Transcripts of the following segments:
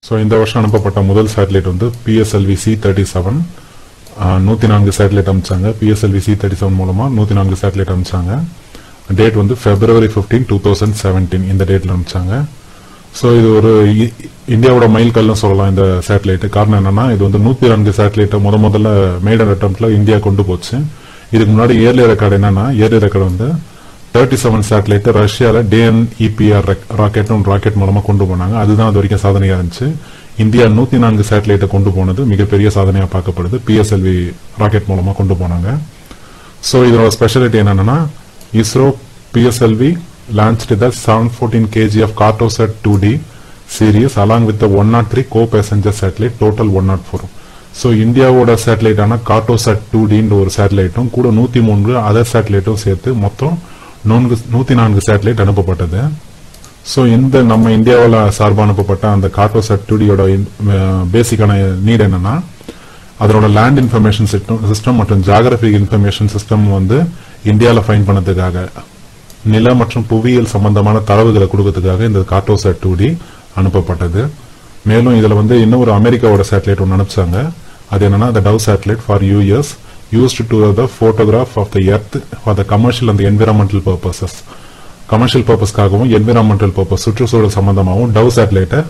So இந்த வருஷம் அனுப்பப்பட்ட முதல் சேட்டலைட் வந்து PSLV C-37 104 satellite அனுப்பிச்சாங்க. PSLV C-37 மூலமா 104 சேட்டலைட் அனுப்பிச்சாங்க. டேட் வந்து February 15, 2017 இந்த டேட்ல அனுப்பிச்சாங்க. ஸோ இது ஒரு இந்தியாவோட மைல்கல்னு சொல்லலாம் இந்த சேட்டலைட். காரணம் என்னன்னா இது வந்து 104 சேட்டலைட்டை முதல்ல மேடன் அட்டம்ப்ட்ல இந்தியா கொண்டு போச்சு. இதுக்கு முன்னாடி ஏர்லி ரெக்கார்டு என்னன்னா ஏர்லி ரெக்கார்டு வந்து 37 சேட்டலைட் ரஷ்யால DNEPR ராக்கெட் மூலமா கொண்டு போனாங்க. அதுதான் அது வரைக்கும் சாதனையா இருந்துச்சு. இந்தியா 104 சேட்டலைட்டை கொண்டு போனது மிகப்பெரிய சாதனையா பார்க்கப்படுது. PSLV ராக்கெட் மூலமா கொண்டு போனாங்க. ஸோ இதோட ஸ்பெஷாலிட்டி என்னன்னா ISRO PSLV launched the 714 kg of Cartosat 2D series along with the 103 co-passenger satellite, total 104. So இந்தியாவோட சேட்டலைட்டான Cartosat 2D ஒரு சேட்டலைட்டும் கூட 103 அதர் சேட்டலைட்டும் சேர்த்து மொத்தம் 104 சேட்டலைட் அனுப்பப்பட்டது. ஸோ இந்த நம்ம இந்தியாவில் சார்பாக அனுப்பப்பட்ட அந்த Cartosat 2Dயோட பேசிக்கான நீட் என்னன்னா அதோட லேண்ட் இன்ஃபர்மேஷன் சிஸ்டம் மற்றும் ஜியாகிரபிக் இன்ஃபர்மேஷன் சிஸ்டம் வந்து இந்தியாவில் ஃபைண்ட் பண்ணதுக்காக நில மற்றும் புவியியல் சம்பந்தமான தரவுகளை கொடுக்கறதுக்காக இந்த Cartosat 2D அனுப்பப்பட்டது. மேலும் இதுல வந்து இன்னொரு அமெரிக்காவோட சேட்டலைட் ஒன்று அனுப்பிச்சாங்க. அது என்னன்னா the Dove satellite for US used to the photograph of the earth for the commercial and the environmental purposes. Commercial பர்பஸ்க்காகவும் என்விரான்மெண்டல் பர்பஸ் சுற்றுச்சூழல் சம்பந்தமாகவும் டவ் சேட்டலைட்டை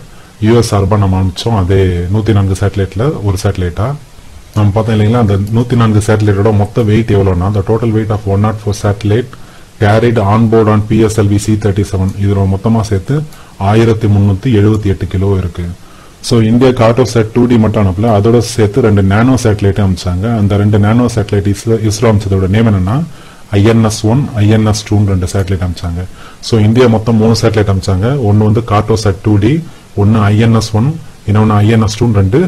US சார்பா நம்ம அனுப்பிச்சோம். அதே 104 சேட்டலைட்ல ஒரு சேட்டலைட்டா நம்ம பார்த்தோம் இல்லைங்களா. அந்த 104 சேட்டலைட்டோட மொத்த wait எவ்வளோன்னா the total weight of 104 satellite carried on board on PSLV C-37 இதோட மொத்தமா சேர்த்து 1378 கிலோ இருக்கு. ஸோ இந்தியா Cartosat 2D மட்டும் அனுப்பல, அதோட சேர்த்து 2 நானோ சேட்டலைட் அனுப்பிச்சாங்க. அந்த 2 நானோ சேட்டலைட் இஸ்ரோ அனுப்பிச்சதோட நேம் என்னன்னா INS-1 INS-2 2 சேட்டலைட் அனுப்பிச்சாங்க. ஸோ இந்தியா மொத்தம் 3 சேட்டலைட் அனுப்பிச்சாங்க. ஒன்னு வந்து Cartosat 2D, ஒன்னு INS-1, இன்னொன்னு INS-2 2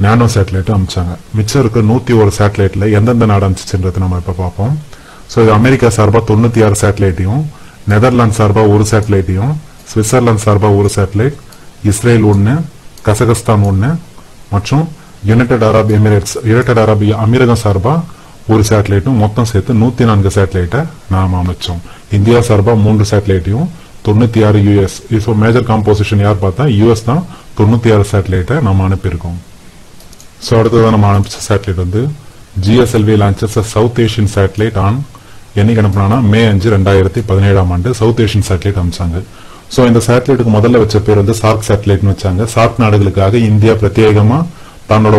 நானோ சேட்டலைட் அனுப்பிச்சாங்க. மிச்சம் இருக்க 101 சேட்டலைட்ல எந்தெந்த நாடு அனுப்பிச்சுன்றது நம்ம இப்ப பார்ப்போம். ஸோ இது அமெரிக்கா சார்பா 96 சேட்டலைட்டையும், நெதர்லாந்து சார்பா 1 சேட்டலைட்டையும், சுவிட்சர்லாந்து சார்பா 1 சேட்டலைட், இஸ்ரேல் 1, கசகஸ்தான் 1 மற்றும் யுனைடெட் அரபு அமீரகம் சார்பா 1 சேட்டலைட்டும் மொத்தம் சேர்த்து 104 சேட்டலைட்டை நாம அமைச்சோம். இந்தியா சார்பா 3 சேட்டலைட்டையும் 96 US. இப்போ மேஜர் காம்போசிஷன் யார் பார்த்தா US தான் 96 சேட்டலைட்டை நம்ம அனுப்பியிருக்கோம். ஸோ அடுத்ததான் நம்ம அனுப்பிச்ச சேட்டலைட் வந்து GSLV launches South Asian satellite ஆன் என்னைக்கு அனுப்பினா May 5, 2017 சவுத் ஏஷியன் சேட்டலைட் அனுப்பிச்சாங்க. ஸோ இந்த சேட்டலைட்டுக்கு முதல்ல வச்ச பேர் வந்து சார்க் சேட்டலைட்னு வச்சாங்க. சார்க் நாடுகளுக்காக இந்தியா பிரத்யேகமா தன்னோட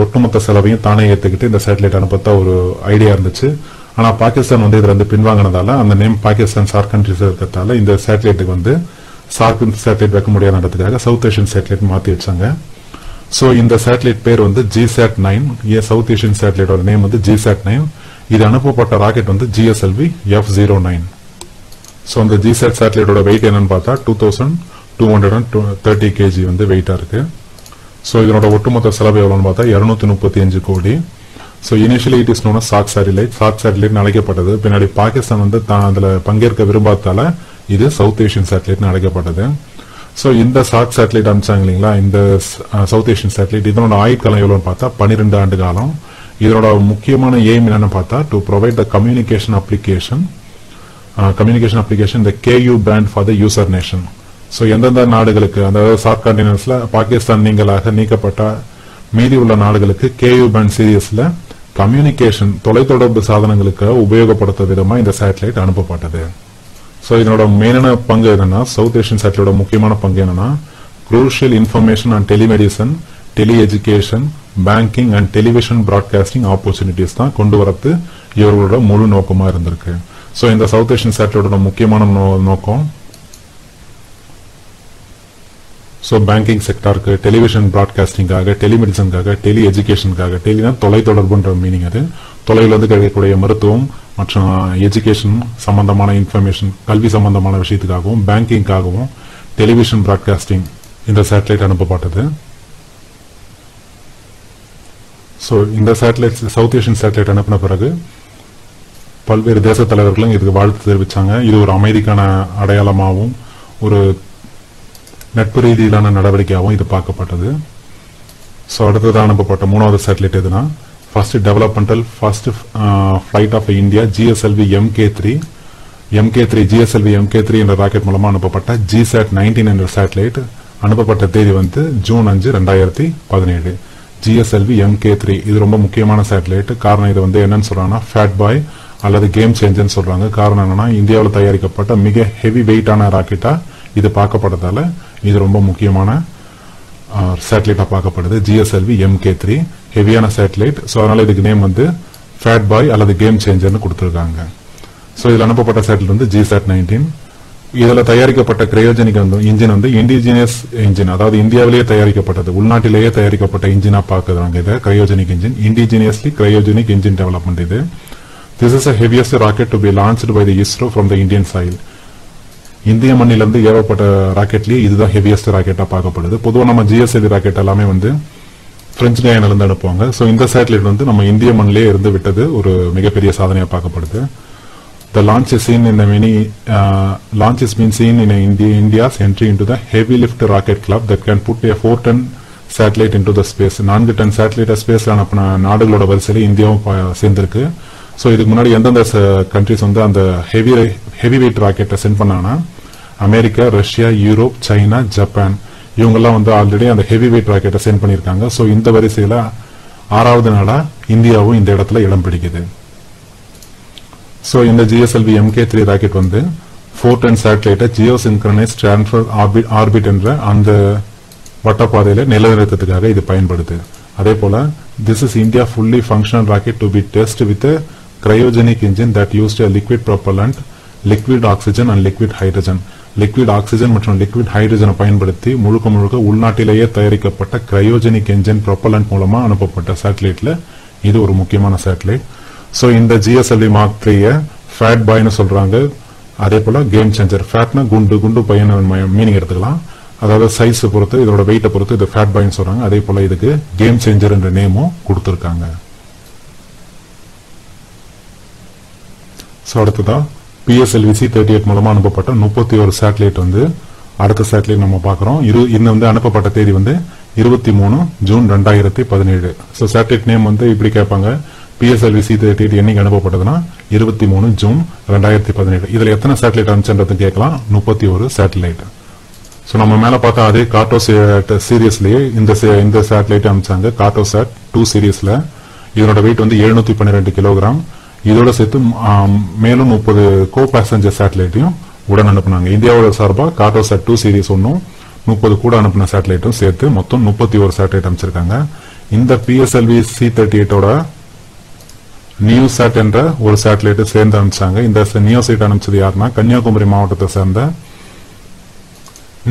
ஒட்டுமொத்த செலவையும் தானே ஏற்றுக்கிட்டு இந்த சேட்டலைட் அனுப்பத்த ஒரு ஐடியா இருந்துச்சு. ஆனா பாகிஸ்தான் வந்து இதுல இருந்து பின்வாங்கினதால அந்த நேம் பாகிஸ்தான் சார்க் கண்ட்ரிஸ் இருக்கிறதால இந்த சேட்டலைட்டுக்கு வந்து சார்க் சேட்டலைட் வைக்க முடியாதுன்றதுக்காக சவுத் ஏஷியன் சேட்டலைட் மாத்தி வச்சாங்க. ஸோ இந்த சேட்டலைட் பேர் வந்து GSAT-9. சவுத் ஏஷியன் சேட்டலைட்டோட நேம் வந்து GSAT-9. இது அனுப்பப்பட்ட ராக்கெட் வந்து GSLV F-09. ஸோ அந்த GSAT சேட்டலைட்டோட வெயிட் என்னன்னு பார்த்தா 2230 kg வந்து வெயிட்டா இருக்கு. ஸோ இதனோட ஒட்டுமொத்த செலவு எவ்வளோன்னு பார்த்தா 235 crore. So initially it is known as SAARC satellite அழைக்கப்பட்டது. பின்னாடி பாகிஸ்தான் வந்து தான் அதுல பங்கேற்க விரும்பாதால இது சவுத் ஏஷியன் சேட்டலைட் அழைக்கப்பட்டது. ஸோ இந்த சார்க் சேட்டலைட் அனுப்பிச்சாங்க இல்லைங்களா, இந்த சவுத் ஏஷியன் சேட்டலைட் இதனோட ஆயுட்காலம் எவ்வளோன்னு பார்த்தா 12 ஆண்டு காலம். இதனோட முக்கியமான எய்ம் என்னன்னு பார்த்தா to provide the communication application இந்த KU band for the user nation. So எந்தெந்த நாடுகளுக்கு அதாவது சார்க் கான்டினென்ட்ஸ்ல பாகிஸ்தான் நீக்கப்பட்ட மீதி உள்ள நாடுகளுக்கு KU பேண்ட் சீரியஸ்ல கம்யூனிகேஷன் தொலைத்தொடர்பு சாதனங்களுக்கு உபயோகப்படுத்த விதமா இந்த சேட்டலைட் அனுப்பப்பட்டது. ஸோ இதனோட மெயினான பங்கு என்னன்னா சவுத் ஏஷியன் சேட்டலைட்டோட முக்கியமான பங்கு என்னன்னா crucial information and telemedicine, tele education, banking and television broadcasting opportunities தான் கொண்டு வரது இவர்களோட முழு நோக்கமா இருந்திருக்கு. ஸோ இந்த சவுத் ஏஷியன் சேட்டலைட்டோட முக்கியமான நோக்கம் ஸோ பேங்கிங் செக்டாருக்கு, டெலிவிஷன் பிராட்காஸ்டிங்காக, டெலிமெடிசனுக்காக, டெலி எஜுகேஷனுக்காக. டெலினா தொலைத்தொடர்புன்ற மீனிங். அது தொலைவில் வந்து கிடைக்கக்கூடிய மருத்துவம் மற்றும் எஜுகேஷன் சம்பந்தமான இன்ஃபர்மேஷன் கல்வி சம்பந்தமான விஷயத்துக்காகவும், பேங்கிங்காகவும், டெலிவிஷன் பிராட்காஸ்டிங் இந்த சேட்டலைட் அனுப்பப்பட்டது. ஸோ இந்த சேட்டலைட் சவுத் ஏஷியன் சேட்டலைட் அனுப்பின பிறகு பல்வேறு தேச தலைவர்களும் இதுக்கு வாழ்த்து தெரிவிச்சாங்க. இது ஒரு அமைதிக்கான அடையாளமாகவும் ஒரு நட்பு ரீதியிலான நடவடிக்கையாகவும் இது பார்க்கப்பட்டது. ஸோ அடுத்ததாக அனுப்பப்பட்ட 3வது சேட்டலைட் எதுனா first flight of India GSLV MK3 என்ற ராக்கெட் மூலமா அனுப்பப்பட்ட GSAT-19 என்ற சேட்டலைட் அனுப்பப்பட்ட தேதி வந்து ஜூன் 5 2017. GSLV MK3 இது ரொம்ப முக்கியமான சேட்டலைட். காரணம் இது வந்து என்னன்னு சொல்றாங்கன்னா ஃபேட் பாய் அல்லது கேம் சேஞ்சர்னு சொல்றாங்க. காரணம் என்னன்னா இந்தியாவில் தயாரிக்கப்பட்ட மிக ஹெவி வெயிட்டான ராக்கெட்டா இது பார்க்கப்படுறதால இது ரொம்ப முக்கியமான சேட்டலைட்டா பார்க்கப்படுது. GSLV MK3 ஹெவியான சேட்டலைட். ஸோ அதனால இதுக்கு நேம் வந்து ஃபேட் பாய் அல்லது கேம் சேஞ்சர்னு கொடுத்துருக்காங்க. ஸோ இதில் அனுப்பப்பட்ட சேட்டலைட் வந்து GSAT-19. இதில் தயாரிக்கப்பட்ட கிரையோஜெனிக் இன்ஜின் வந்து இண்டிஜினியஸ் இன்ஜின், அதாவது இந்தியாவிலேயே தயாரிக்கப்பட்டது, உள்நாட்டிலேயே தயாரிக்கப்பட்ட இன்ஜினா பார்க்குறாங்க. இதை cryogenic engine, indigenously cryogenic engine development இது. This is the heaviest rocket to be launched by the ISRO from the Indian soil. இந்திய மண்ணிலிருந்து ஏவப்பட்ட ராக்கெட்லயே இதுதான் ஹெவியஸ்ட் ராக்கெட்டா பார்க்கப்படுது. பொதுவாக நம்ம GSLV ராக்கெட் எல்லாமே வந்து பிரெஞ்சு கயானால இருந்து அனுப்புவாங்க. ஸோ இந்த சேட்டலைட் வந்து நம்ம இந்திய மண்ணிலேயே இருந்து விட்டது ஒரு மிகப்பெரிய சாதனையா பார்க்கப்படுது. The launch is seen in the launch has been seen in India's entry into the heavy lift rocket club that can put a 4-ton satellite into the space. 4 ton satellite ஸ்பேஸ்ல அனுப்பின நாடுகளோட வரிசையில இந்தியாவும் சேர்ந்திருக்கு. ஸோ இதுக்கு முன்னாடி எந்தெந்த countries வந்து அந்த ஹெவி வெயிட் ராக்கெட்டை சென்ட் பண்ணாங்கன்னா America, Russia, Europe, China, Japan இவங்கெல்லாம் வந்து ஆல்ரெடி அந்த ஹெவி வெயிட் ராக்கெட்டை சென்ட் பண்ணியிருக்காங்க. ஸோ இந்த வரிசையில 6வது நாளா இந்தியாவும் இந்த இடத்துல இடம் பிடிக்குது. ஸோ இந்த GSLV MK3 ராக்கெட் வந்து 4-ton சேட்டலைட்டை ஜியோசின்க்ரனைஸ் டிரான்ஸ்ஃபர் ஆர்பிட் என்ற அந்த வட்டப்பாதையில நிலைநிறுத்தத்துக்காக இது பயன்படுது. அதே போல this is India fully functional rocket to be tested with a cryogenic engine that used a liquid propellant, liquid oxygen and liquid hydrogen. Liquid oxygen மற்றும் liquid ஹைட்ரஜனை பயன்படுத்தி முழுக்க உள்நாட்டிலேயே தயாரிக்கப்பட்ட கிரையோஜெனிக் என்ஜின் ப்ரொப்பலண்ட் மூலமா அனுப்பப்பட்ட சேட்டலைட்ல இது ஒரு முக்கியமான சேட்டலைட். ஸோ இந்த GSLV Mark 3 ஃபேட் பாய்னு சொல்றாங்க. அதே போல கேம் சேஞ்சர், ஃபேட்னா குண்டு பையன் மீனிங் எடுத்துக்கலாம். அதாவது சைஸ் பொறுத்து இதோட வெயிட்டை பொறுத்து இது ஃபேட் பாய்னு சொல்றாங்க. அதே போல இதுக்கு கேம் சேஞ்சர் என்ற நேமும் கொடுத்திருக்காங்க. ஸோ அடுத்ததா PSLV C-38 மூலமா அனுப்பப்பட்ட 31 சேட்டலைட் வந்து அடுத்த சேட்டலைட் நம்ம பார்க்கிறோம். இன்னும் வந்து அனுப்பப்பட்ட தேதி வந்து 23 ஜூன் 2017. ஸோ சேட்டலைட் நேம் வந்து இப்படி கேட்பாங்க. PSLV C-38 என்னைக்கு அனுப்பப்பட்டதுன்னா 23 ஜூன் 2017. இதுல எத்தனை சேட்டலைட் அனுப்பிச்சுன்றது கேட்கலாம். 31 சேட்டலைட். ஸோ நம்ம மேல பார்த்தா அதே கார்டோசாட் சீரீஸ்லயே இந்த சேட்டலைட் அனுப்பிச்சாங்க. கார்டோசாட் 2 சீரீஸ்ல இதனோட வெயிட் வந்து 712 கிலோகிராம். இதோட சேர்த்து மேலும் 30 கோ பேசஞ்சர் சேட்டலைட்டையும் உடன் அனுப்புனாங்க. இந்தியாவோட சார்பா கார்டோசாட் 2 சீரீஸ் ஒன்னும் 30 கூட அனுப்பின சேட்டலைட்டும் சேர்த்து மொத்தம் 31 சேட்டலைட் அமைச்சிருக்காங்க. இந்த PSLV C-38ஓட நியூசாட் என்ற ஒரு சேட்டலைட் சேர்ந்து அனுப்பிச்சாங்க. இந்த நியூசாட் அனுப்பிச்சது யாருன்னா கன்னியாகுமரி மாவட்டத்தை சேர்ந்த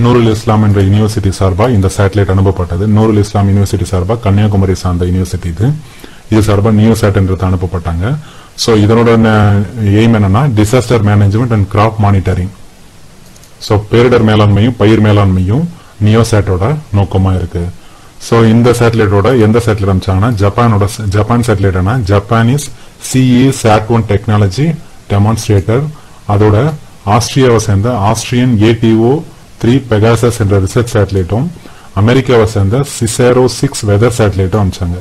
நூருல் இஸ்லாம் என்ற யூனிவர்சிட்டி சார்பா இந்த சேட்டலைட் அனுப்பப்பட்டது. நூருல் இஸ்லாம் யூனிவர்சிட்டி சார்பா கன்னியாகுமரி சார்ந்த யூனிவர்சிட்டி இது சார்பா நியூசாட் என்றது அனுப்பப்பட்டாங்க. ஸோ இதனோட எய்ம் என்னன்னா disaster management and crop monitoring. So பேரிடர் மேலாண்மையும் பயிர் மேலாண்மையும் நியோசாட்டோட நோக்கமா இருக்கு. ஸோ இந்த சேட்டலைட்டோட எந்த சேட்டலைட் அனுப்பிச்சாங்கன்னா ஜப்பான் சேட்டலைட்னா ஜப்பானீஸ் CE-SAT-1 டெக்னாலஜி டெமான்ஸ்ட்ரேட்டர். அதோட ஆஸ்திரியாவை சேர்ந்த ஆஸ்திரியன் ATO-3 பெகாசஸ் என்ற ரிசர்ச் சேட்டலைட்டும் அமெரிக்காவை சேர்ந்த Cicero 6 weather சேட்டலைட்டும் அனுப்பிச்சாங்க.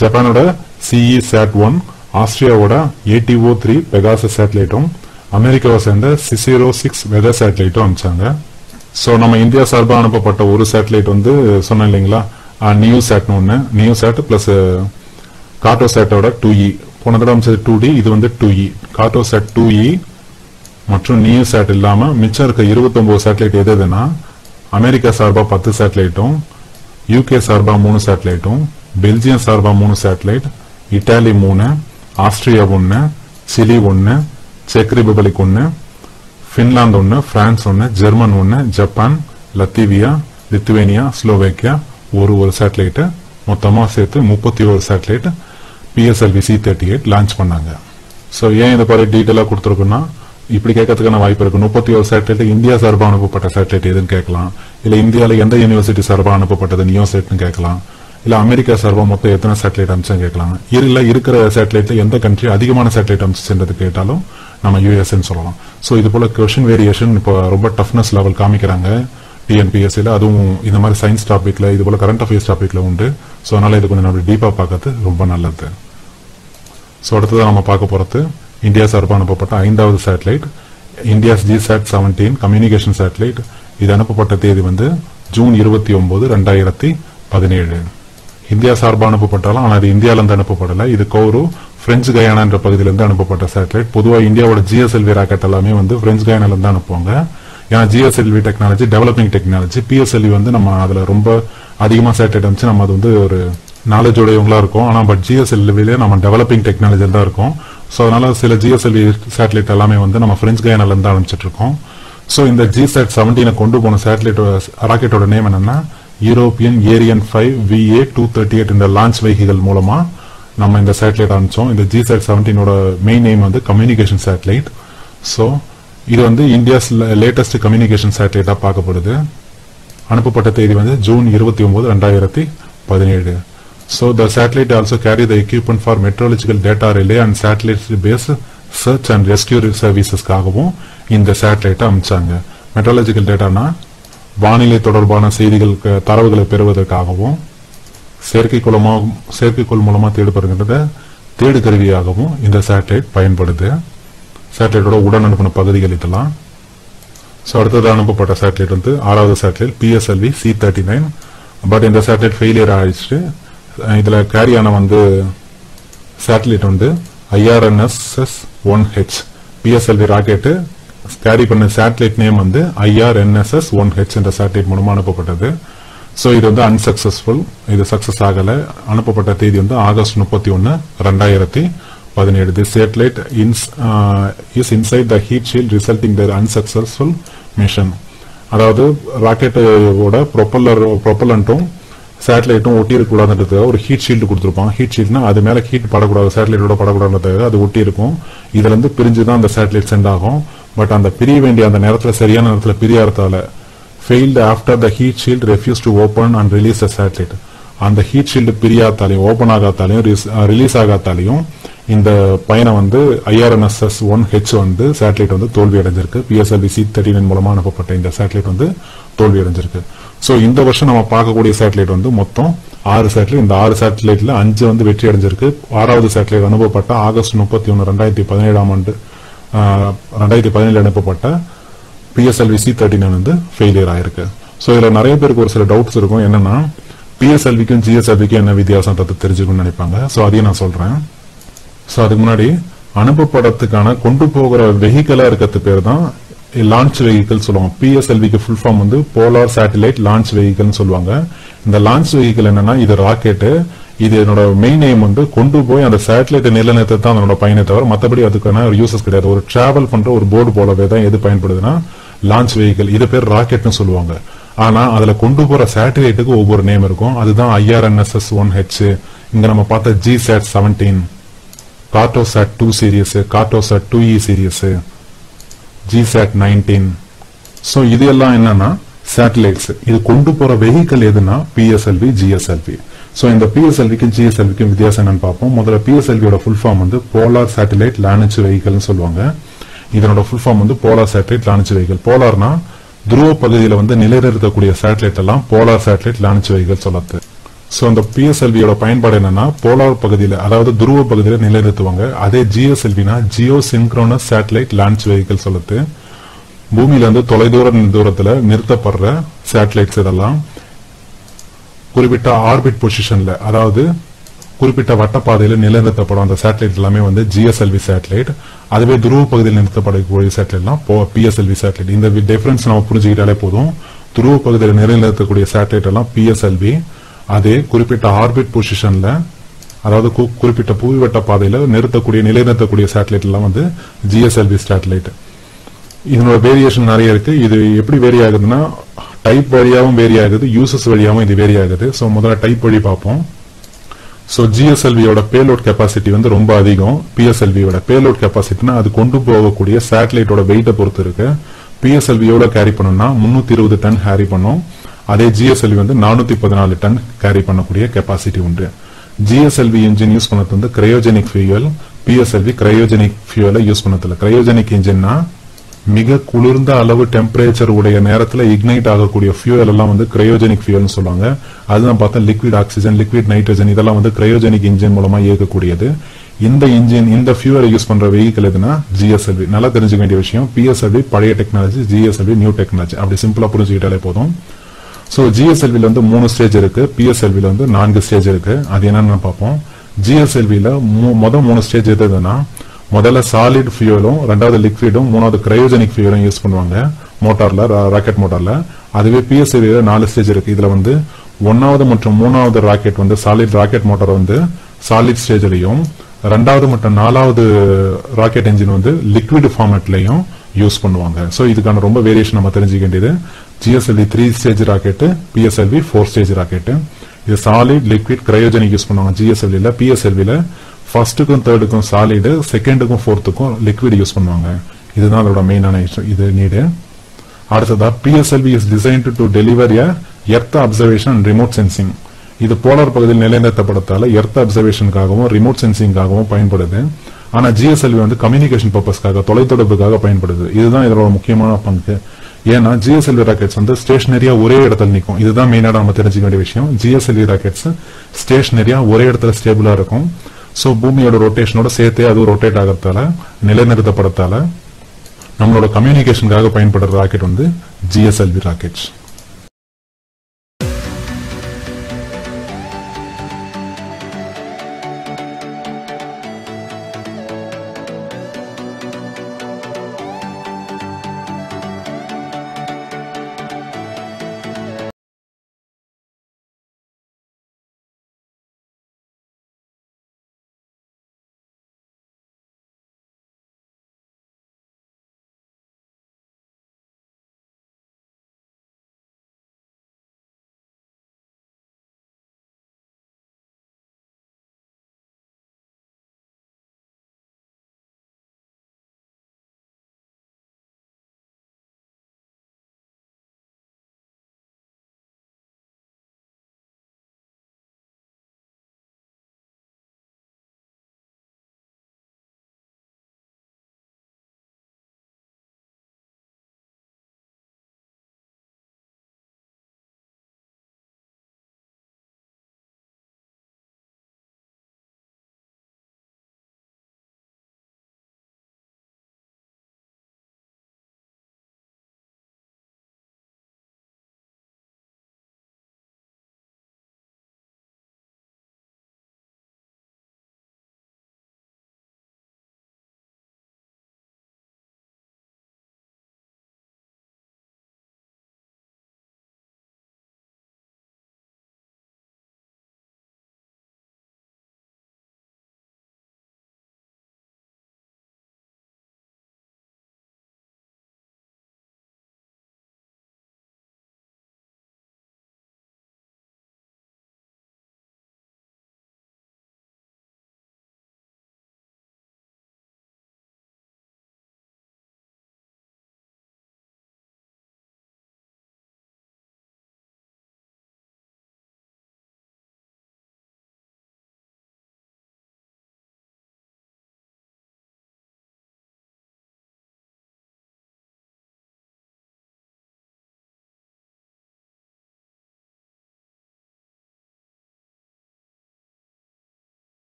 ஜப்பானோட CE-SAT-1, ஆஸ்திரியாவோட ATO-3 Pegasus சேட்டலைட்டும் அமெரிக்காவை சேர்ந்த சிசேரோ 6 வெதர் சேட்டலைட்டும் அனுப்பிச்சாங்க. ஸோ நம்ம இந்தியா சார்பாக அனுப்பப்பட்ட ஒரு சேட்டலைட் வந்து சொன்னேன் இல்லைங்களா, நியூசாட்னு ஒன்று. நியூசாட் பிளஸ் கார்டோசாட்டோட 2E. போன தடவை அமைச்சது 2D, இது வந்து 2E. கார்டோசாட் 2E மற்றும் நியூசாட் இல்லாம மிச்சம் இருக்க 29 சேட்டலைட் எதுனா அமெரிக்கா சார்பா 10 சேட்டலைட்டும், UK சார்பா 3 சேட்டலைட்டும், பெல்ஜியம் சார்பா 3 சேட்டலைட், இட்டாலி 3, ஆஸ்திரியா 1, சிலி 1, செக் Republic 1, Finland 1, France 1, German 1, Japan, Latvia, Lithuania, Slovakia ஒரு சேட்டலைட் மொத்தமா சேர்த்து 31 சேட்டலைட் PSLV C-38 லான்ச் பண்ணாங்க. ஸோ ஏன் இதை பாரு டீட்டெயிலா கொடுத்துருக்குன்னா இப்படி கேட்கறதுக்கான வாய்ப்பு இருக்கு. 31 சேட்டலைட் இந்தியா சார்பாக அனுப்பப்பட்ட சேட்டலைட் எதுன்னு கேட்கலாம். இல்ல இந்தியாவில் எந்த யூனிவர்சிட்டி சார்பாக அனுப்பப்பட்டது நியோசெட்னு கேட்கலாம். இல்ல அமெரிக்கா சார்பா மொத்தம் எத்தனை சேட்டலைட் அம்சம் கேட்கலாம். இல்ல இருக்கிற சேட்டலைட்ல எந்த கண்ட்ரி அதிகமான சேட்டலைட் அம்சம்ன்றது கேட்டாலும் நம்ம யூஎஸ்ன்னு சொல்லலாம். ஸோ இது போல கொஸ்டின் வேரியேஷன் இப்போ ரொம்ப டஃப்னஸ் லெவல் காமிக்கிறாங்க TNPSCல. அதுவும் இந்த மாதிரி சயின்ஸ் டாபிக்ல இது போல கரண்ட் அஃபேர்ஸ் டாபிக்ல உண்டு. ஸோ அதனால இது கொஞ்சம் நம்ம டீப்பா பார்க்கறது ரொம்ப நல்லது. ஸோ அடுத்ததான் நம்ம பார்க்க போறது இந்தியா சார்பாக அனுப்பப்பட்ட 5வது satellite India's GSAT-17 communication satellite. இது அனுப்பப்பட்ட தேதி வந்து ஜூன் 29, 2017. இந்தியா சார்பாக அனுப்பப்பட்டாலும் ஆனால் அது இந்தியாவிலிருந்து அனுப்பப்படலை. இது கௌரு பிரெஞ்சு கயானா என்ற பகுதியிலிருந்து அனுப்பப்பட்ட சேட்டலைட். பொதுவாக இந்தியாவோட GSLV ராக்கெட் எல்லாமே வந்து பிரெஞ்சு கயானாலிருந்து அனுப்புவாங்க. ஏன்னா GSLV technology developing technology. PSLV வந்து நம்ம அதுல ரொம்ப அதிகமா சேட்டலைட் அனுப்பிச்சு நம்ம அது வந்து ஒரு நாலேஜ் உடையவங்களா இருக்கும். ஆனா பட் GSLV நம்ம டெவலப்பிங் டெக்னாலஜியில் தான் இருக்கும். ஸோ அதனால சில GSLV சேட்டலைட் எல்லாமே வந்து நம்ம பிரெஞ்சு கயானால இருந்து அனுப்பிச்சிட்டு இருக்கோம். ஸோ இந்த GSAT-17 கொண்டு போன சேட்டலைட் ராக்கெட்டோட நேம் என்னன்னா யூரோப்பியன் ஏரியன் 5 VA-238 இந்த லான்ச் வெஹிக்கிள் மூலமா நம்ம இந்த சேட்டலைட் அனுப்பிச்சோம். இந்த GSAT-17 மெயின் நேம் வந்து கம்யூனிகேஷன் சேட்டலைட். ஸோ இது வந்து இந்தியாஸ் லேட்டஸ்ட் கம்யூனிகேஷன் சேட்டலைட்டா பார்க்கப்படுது. அனுப்பப்பட்ட தேதி வந்து June 29, 2017. So the satellite also carry the equipment for meteorological data relay and satellite based search and rescue services காகவும் இந்த சேட்டலைட் அனுப்பிச்சாங்க. மெட்ரோலஜிக்கல் டேட்டானா வானிலை தொடர்பான செய்திகள் தரவுகளை பெறுவதற்காகவும் செயற்கைக்கோள் மூலமா தேடப்படுகின்ற தேடு கருவியாகவும் இந்த சேட்டலைட் பயன்படுது. சேட்டலைட்டோட உடன் அனுப்பின பகுதிகள் இதெல்லாம். ஸோ அடுத்தது அனுப்பப்பட்ட சேட்டலைட் வந்து 6வது சேட்டலைட் PSLV C-39. பட் இந்த சேட்டலைட் ஃபெயிலியர் ஆயிடுச்சு. இதுல கேரியான வந்து சேட்டலைட் வந்து IRNSS-1H. PSLV ராக்கெட்டு கேரி பண்ண சேட்டலைட் நேம் வந்து IRNSS-1H என்ற சேட்டலைட் மூலமா அனுப்பப்பட்டது. ஸோ இது வந்து அன்சக்சஸ்ஃபுல். இது சக்சஸ் ஆகல. அனுப்பப்பட்ட தேதி வந்து August 31, 2017. This satellite is inside the heat shield resulting their unsuccessful mission. அதாவது ராக்கெட்டோட ப்ரொப்பல்லண்ட்டும் சேட்டலைட்டும் ஒட்டி இருக்கக்கூடாதுன்றதுக்காக ஒரு ஹீட் ஷீல்டு கொடுத்துருப்பாங்க. ஹீட் ஷீல்ட்னா அது மேல ஹீட் படக்கூடாது, சேட்டலைட்டோட படக்கூடாதுன்றதுக்காக அது ஒட்டி இருக்கும். இதுல இருந்து பிரிஞ்சுதான் அந்த சேட்டலைட் சென்ட் ஆகும். பட் அந்த பிரிய வேண்டிய அந்த நேரத்துல சரியான நேரத்துல பிரியாததால failed after the heat shield refused to open and release the satellite. அந்த ஹீட் ஷீல்டு பிரியாதாலையும் ஓபன் ஆகாதாலையும் ரிலீஸ் ஆகாதாலையும் இந்த பயணம் வந்து IRNSS-1H வந்து சேட்டலைட் வந்து தோல்வி அடைஞ்சிருக்கு. PSLV C-39 மூலமா அனுப்பப்பட்ட இந்த சேட்டலைட் வந்து தோல்வி அடைஞ்சிருக்கு. ஸோ இந்த வருஷம் நம்ம பார்க்கக்கூடிய சேட்டலைட் வந்து மொத்தம் 6 சேட்டலைட். இந்த 6 சேட்டலைட்ல 5 வந்து வெற்றி அடைஞ்சிருக்கு. 6வது சேட்டலைட் அனுப்பப்பட்ட ஆகஸ்ட் 31, 2017 அனுப்பப்பட்ட PSLV C-39 வந்து ஃபெயிலியர் ஆயிருக்கு. ஸோ இதுல நிறைய பேருக்கு ஒரு சில டவுட்ஸ் இருக்கும். என்னன்னா PSLVக்கும் GSLVக்கும் என்ன வித்தியாசம் தெரிஞ்சுக்கணும்னு நினைப்பாங்க. ஸோ அதையும் நான் சொல்றேன். ஸோ அதுக்கு முன்னாடி அனுப்பப்படத்துக்கான கொண்டு போகிற வெஹிக்கிளா இருக்கிறது பேர் தான் லான்ச் வெஹிக்கிள் சொல்லுவாங்க. PSLVக்கு ஃபுல் ஃபார்ம் வந்து போலார் சேட்டலைட் லான்ச் வெஹிக்கிள்னு சொல்லுவாங்க. இந்த லான்ச் வெஹிக்கிள் என்னன்னா இது ராக்கெட்டு. இது என்னோட மெயின் எய்ம் வந்து கொண்டு போய் அந்த சேட்டலைட் நிலநிறுத்த தான் அதனோட பயனை தவிர மற்றபடி அதுக்கான ஒரு யூசஸ் கிடையாது. ஒரு டிராவல் பண்ற ஒரு போர்டு போலவே தான் எது பயன்படுதுன்னா லான்ச் வெஹிக்கிள். இது பேர் ராக்கெட்னு சொல்லுவாங்க. ஆனா அதுல கொண்டு போற சேட்டலைட்டுக்கு ஒவ்வொரு நேம் இருக்கும். அதுதான் IRNSS-1H. இங்க நம்ம பார்த்த GSAT-17, Cartosat-2 serious, Cartosat-2E serious, GSAT-19. So இது எல்லாம் என்னன்னா சேட்டலைட்ஸ். இது கொண்டு போற வெஹிக்கிள் எதுனா PSLV, GSLV. சோ இந்த PSLVக்கும் GSLVக்கும் வித்தியாசம் என்னன்னு பார்ப்போம். முதல்ல PSLVயோட ஃபுல் ஃபார்ம் வந்து போலார் சேட்டலைட் லான்ச் வெஹிக்கிள்னு சொல்லுவாங்க. இதனோட ஃபுல் ஃபார்ம் வந்து போலார் சேட்டலைட் லான்ச் வெஹிக்கிள். போலார்னா துருவ பகுதியில வந்து நிலைநிறுத்தக்கூடிய சேட்டலைட் எல்லாம் போலார் சேட்டலைட் லான்ச் வெஹிக்கிள் சொல்லது. சோ அந்த PSLVயோட பயன்பாடு என்னன்னா போலார் பகுதியில அதாவது துருவ பகுதியில நிலைநிறுத்துவாங்க. அதே GSLVனா geosynchronous satellite launch vehicle சொல்லுது. பூமியில இருந்து தூரத்துல நிறுத்தப்படுற சேட்டலைட்ஸ் இதெல்லாம் குறிப்பிட்ட ஆர்பிட் பொசிஷன்ல அதாவது குறிப்பிட்ட வட்டப்பாதையில நிலைநிறுத்தப்படும் அந்த சேட்டலைட் எல்லாமே வந்து GSLV சேட்டலைட். அதுவே துருவ பகுதியில் நிறுத்தப்படக்கூடிய சேட்டலைட்லாம் PSLV சேட்டலைட். இந்த டிஃபரன்ஸ் நம்ம புரிஞ்சுக்கிட்டாலே போதும். துருவ பகுதியில் நிலைநிறுத்தக்கூடிய சேட்டலைட் எல்லாம் PSLV. அதே குறிப்பிட்ட ஆர்பிட் பொசிஷன்ல அதாவது குறிப்பிட்ட புவிவட்ட பாதையில நிலைநிறுத்தக்கூடிய சேட்டலைட் எல்லாம் வந்து GSLV சேட்டலைட். இதனோட வேரியேஷன் நிறைய இருக்கு. இது எப்படி வேரி ஆகுதுன்னா டைப் வழியாகவும் வேரி ஆகுது, யூசஸ் வழியாகவும் இது வேரி ஆகுது. சோ முதல்ல டைப் வழி பார்ப்போம். சோ GSLVயோட பேலோட் கெப்பாசிட்டி வந்து ரொம்ப அதிகம். PSLVயோட பேலோட் கெப்பாசிட்டினா அது கொண்டு போகக்கூடிய சேட்டலைட்டோட வெயிட்டை பொறுத்து இருக்கு. PSLV எவ்வளவு கேரி பண்ணணும்னா 320 டன் கேரி பண்ணும். அதே GSLV வந்து 414 டன் கேரி பண்ணக்கூடிய கெப்பாசிட்டி உண்டு. GSLV இன்ஜின் யூஸ் பண்ணது வந்து கிரையோஜெனிக் ஃபியூயல். PSLV கிரையோஜெனிக் ஃபியூயலை யூஸ் பண்ணதில்ல. கிரையோஜெனிக் இன்ஜின்னா மிக குளிர்ந்த அளவு டெம்பரேச்சர் உடைய நேரத்துல இக்னைட் ஆகக்கூடிய ஃபியூயல் எல்லாம் வந்து கிரையோஜெனிக் ஃபியூயல்னு சொல்லுவாங்க. அதுதான் பார்த்தா லிக்விட் ஆக்சிஜன், லிக்விட் நைட்ரஜன் இதெல்லாம் வந்து கிரையோஜெனிக் இன்ஜின் மூலமா இயக்கக்கூடியது. இந்த இன்ஜின் இந்த ஃபியூயலை யூஸ் பண்ற வெஹிக்கிள் எதுனா GSLV. நல்லா தெரிஞ்சுக்க வேண்டிய விஷயம். PSLV பழைய டெக்னாலஜி, GSLV நியூ டெக்னாலஜி. அப்படி சிம்பிளா புரிஞ்சுக்கிட்டாலே போதும். ஸோ ஜிஎஸ்எல்வில வந்து 3 ஸ்டேஜ் இருக்கு, பிஎஸ்எல்வில வந்து 4 ஸ்டேஜ் இருக்கு. அது என்னன்னு பார்ப்போம். ஜிஎஸ்எல்வில மொதல் 3 ஸ்டேஜ் எதுனா, முதல்ல சாலிட் ஃபியூலும், ரெண்டாவது லிக்விடும், மூணாவது கிரையோஜெனிக் ஃபியூலும் யூஸ் பண்ணுவாங்க மோட்டார்ல, ராக்கெட் மோட்டார்ல. அதுவே பிஎஸ்எல்வில 4 ஸ்டேஜ் இருக்கு. இதுல வந்து 1வது மற்றும் 3வது ராக்கெட் வந்து சாலிட் ராக்கெட் மோட்டார் வந்து சாலிட் ஸ்டேஜ்லயும், 2வது மற்றும் 4வது ராக்கெட் என்ஜின் வந்து லிக்விட் ஃபார்மேட்லயும் யூஸ் பண்ணுவாங்க. சோ இதுக்கான ரொம்ப வேரியேஷன் நம்ம தெரிஞ்சுக்க வேண்டியது. GSLV 3 stage rocket, PSLV 4 stage rocket. இது சாலிட், லிக்விட், கிரையோஜெனிக் யூஸ் பண்ணுவாங்க ஜிஎஸ்எல்வில. பிஎஸ்எல்வில ஃபர்ஸ்ட்டுக்கும் தேர்டுக்கும் சாலிடு, செகண்டுக்கும் ஃபோர்த்துக்கும் லிக்விட் யூஸ் பண்ணுவாங்க. இதுதான் அதோட மெயினான இது நீடு. அடுத்ததா PSLV is designed to deliver earth observation and remote sensing. இது போலார் பகுதியில் நிலைநிறுத்தப்படத்தால எர்த் அப்சர்வேஷனுக்காகவும் ரிமோட் சென்சிங்காகவும் பயன்படுது. ஆனா ஜிஎஸ்எல்வி வந்து கம்யூனிகேஷன் பர்பஸ்க்காக, தொலைத்தொடர்புக்காக பயன்படுது. இதுதான் இதோட முக்கியமான பங்கு. ஏன்னா ஜிஎஸ்எல்வி ராக்கெட்ஸ் வந்து ஸ்டேஷனரியா ஒரே இடத்துல நிற்கும். இதுதான் மெயினா நம்ம தெரிஞ்சுக்க வேண்டிய விஷயம். ஜிஎஸ்எல்வி ராக்கெட்ஸ் ஸ்டேஷனரியா ஒரே இடத்துல ஸ்டேபிளா இருக்கும். சோ பூமியோட ரொட்டேஷனோட சேர்த்தே அது ரொட்டேட் ஆகிறதால, நிலைநிறுத்தப்படத்தால நம்மளோட கம்யூனிகேஷனுக்காக பயன்படுற ராக்கெட் வந்து ஜிஎஸ்எல்வி ராக்கெட்ஸ்.